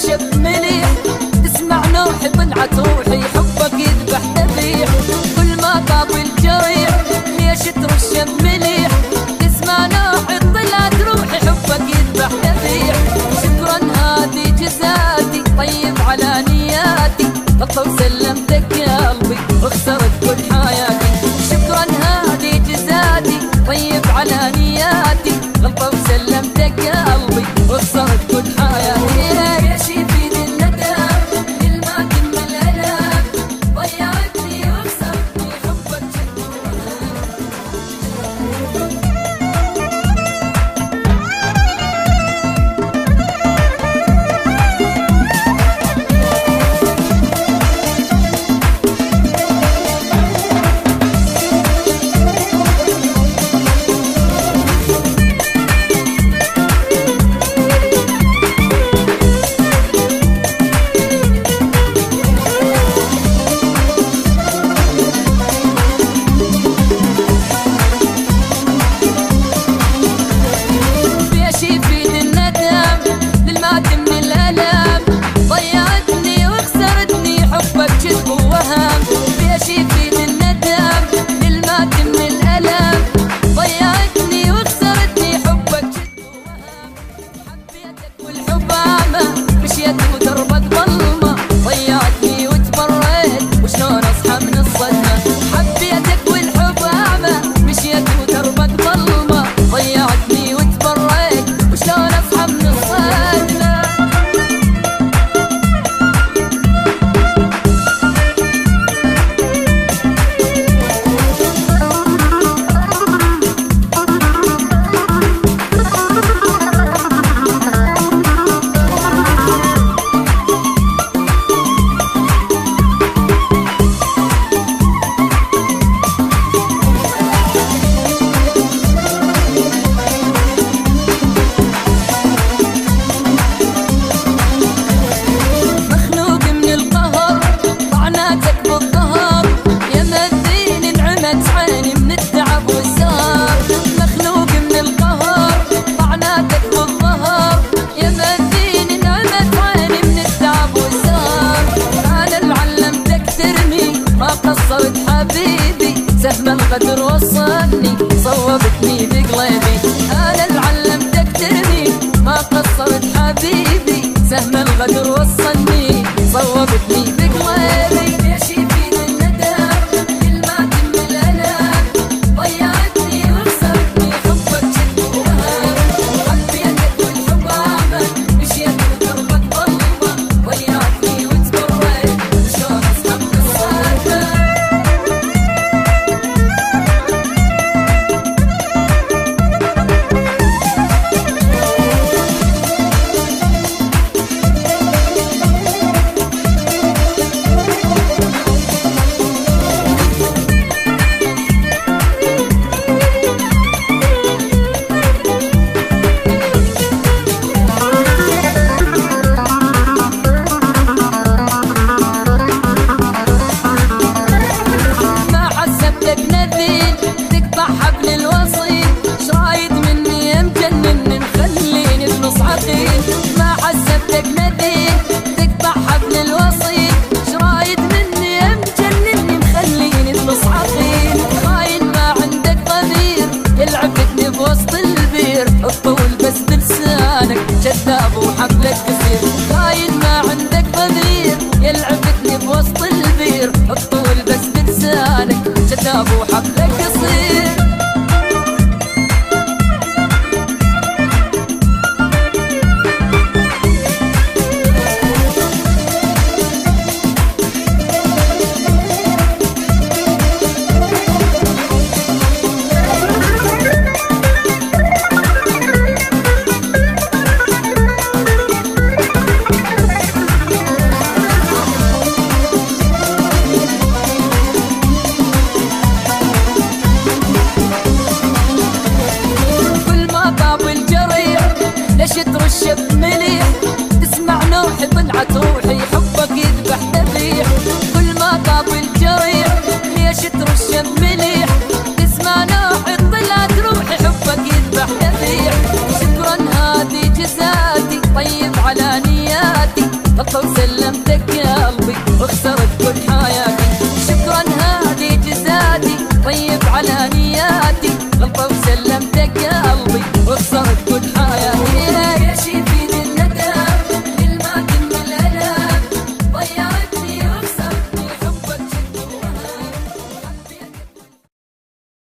الشب مليح، تسمع نوحي طلعت روحي، حبك يذبح ذبيح. كل ما طاب الجريح ليش الشب مليح، تسمع نوحي طلعت روحي، حبك يذبح ذبيح. شكرا هذه جزاتي، طيب على نياتي، غطى وسلمتك يا قلبي وخسرت كل حياتي. شكرا هذه جزاتي، طيب على نياتي، غلطة وسلمتك يا قلبي وخسرت كل حياتي. يا شي في ذي الندم كل ما كمل الألم، ضيعتني وخسرتني حبك سهم القدر وصلني، صوبتني بقلبي. انا اللي علمتك ترمي، ما قصرت حبيبي، سهم القدر وصلني، صوبتني بقلبي. يا شي في الندم كل ما كمل الألم، ضيعتني وخسرتني حبك جد ووهاب. حبيتك والحب عمل، مشيت ودربك ظلمة، ضيعتني وتبريت، شلون اصحى من الصدمة. ما حسبتك نذير تقطع حبل الوصيل، شرايد مني يا مجنني مخليني بنصعقين. خاين ما عندك ضمير، يلعبتني بوسط البير، الطول بس بلسانك كذاب وحبلك كثير. خاين ما عندك ضمير، يلعبتني بوسط البير، الطول بس بلسانك كذاب وحبلك قصير. شتر الشب مليح، تسمع نوحي طلعت روحي، حبك يذبح ذبيح. كل ما طاب الجريح ليش شتر الشب مليح، تسمع نوحي طلعت روحي، حبك يذبح ذبيح. شكرا هذه جزاتي، طيب على نياتي، غلطة وسلمتك قلبي وخسرت كل حياتي. شكرا هذه جزاتي طيب على نياتي، غلطة وسلمتك قلبي وخسرت